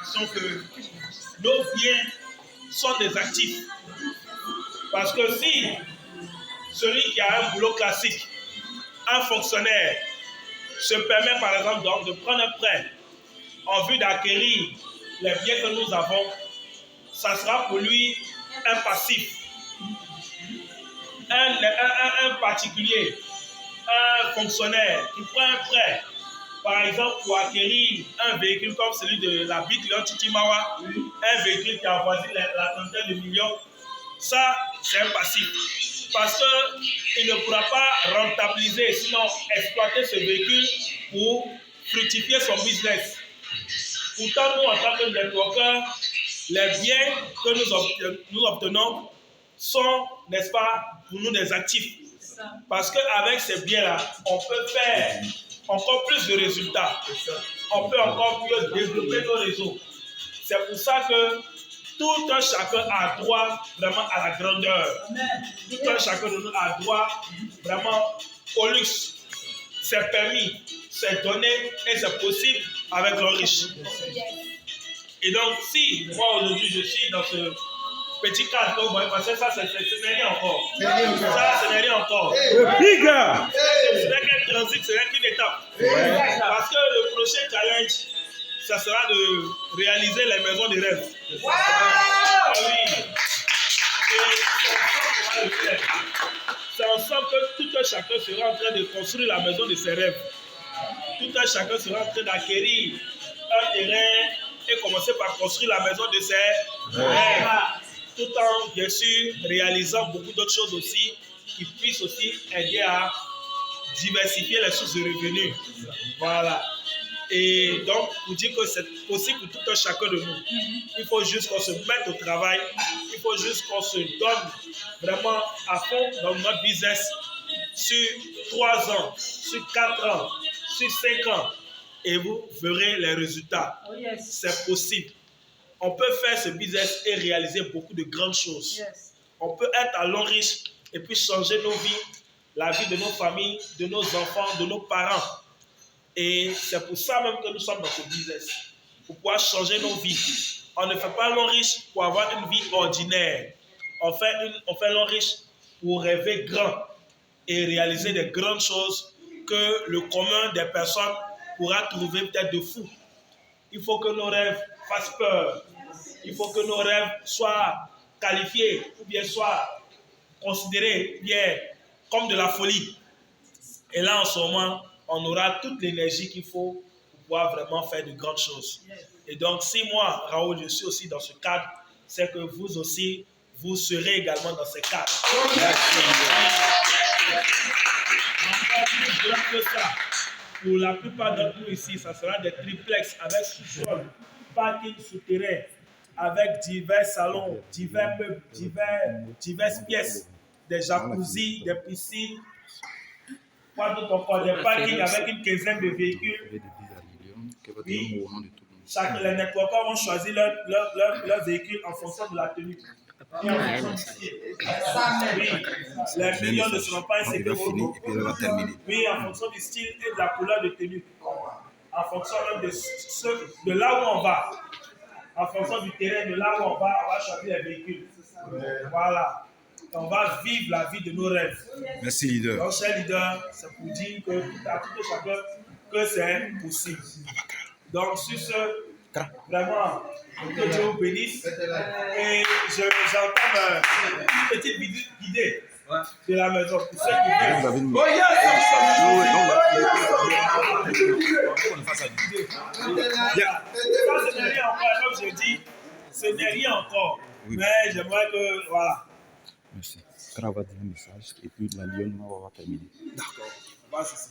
sont que nos biens sont des actifs. Parce que si celui qui a un boulot classique, un fonctionnaire, se permet par exemple donc de prendre un prêt en vue d'acquérir les biens que nous avons, ça sera pour lui un passif. Un particulier, un fonctionnaire qui prend un prêt, par exemple pour acquérir un véhicule comme celui de la Big Leon Titimawa, un véhicule qui a avoisiné la trentaine de millions, ça c'est un passif. Parce qu'il ne pourra pas rentabiliser, sinon exploiter ce véhicule pour fructifier son business. Pourtant, nous, en tant que networker, les biens que nous obtenons sont, n'est-ce pas, pour nous des actifs. Parce qu'avec ces biens-là, on peut faire encore plus de résultats. On peut encore mieux développer nos réseaux. C'est pour ça que tout un chacun a droit vraiment à la grandeur. Tout un chacun de nous a droit vraiment au luxe. C'est permis, c'est donné et c'est possible avec le riche. Et donc, si moi aujourd'hui je suis dans ce petit cadre que vous voyez, parce que ça, ce n'est rien encore. Ça, ce n'est rien encore. Ce n'est qu'un transit, ce n'est qu'une étape. Parce que le prochain challenge, ça sera de réaliser les maisons de rêve. Ah oui. C'est ensemble que tout un chacun sera en train de construire la maison de ses rêves. Tout un chacun sera en train d'acquérir un terrain et commencer par construire la maison de ses rêves. Tout en, bien sûr, réalisant beaucoup d'autres choses aussi qui puissent aussi aider à diversifier les sources de revenus. Voilà. Et donc, pour dire que c'est possible pour tout un chacun de nous. Il faut juste qu'on se mette au travail. Il faut juste qu'on se donne vraiment à fond dans notre business sur 3 ans, sur 4 ans, sur 5 ans. Et vous verrez les résultats. Oh yes. C'est possible. On peut faire ce business et réaliser beaucoup de grandes choses. Yes. On peut être à long riche et puis changer nos vies, la vie de nos familles, de nos enfants, de nos parents. Et c'est pour ça même que nous sommes dans ce business, pour pouvoir changer nos vies. On ne fait pas long riche pour avoir une vie ordinaire. On fait long riche pour rêver grand et réaliser des grandes choses que le commun des personnes pourra trouver peut-être de fou. Il faut que nos rêves fassent peur. Il faut que nos rêves soient qualifiés ou bien soient considérés bien comme de la folie. Et là, en ce moment, on aura toute l'énergie qu'il faut pour pouvoir vraiment faire de grandes choses. Et donc, si moi, Raoul, je suis aussi dans ce cadre, c'est que vous aussi, vous serez également dans ce cadre. Pour la plupart d'entre nous ici, ça sera des triplex avec sous-sol, parking souterrain, avec divers salons, divers meubles, diverses pièces, des jacuzzis, des piscines, des parkings avec une quinzaine de véhicules. Oui. Les networkers vont choisir leur véhicule en fonction de la tenue. Et en fonction du style. Oui. Les millions ne seront pas un secret. Oui, en fonction du style et de la couleur de tenue. En fonction même de là où on va. En fonction du terrain, de là où on va choisir les véhicules. Voilà. On va vivre la vie de nos rêves. Merci, leader. Donc, cher leader, c'est pour dire que à tout et chacun que c'est possible. Donc, sur ce, vraiment, que Dieu vous bénisse. Et j'entends une petite idée de la maison. Pour ceux qui veulent. Ça, ce n'est rien encore, comme je dis, ce n'est rien encore. Mais j'aimerais que, voilà. Merci. Quand on va dire un message, et puis la lionne va terminer. D'accord. On va ceci.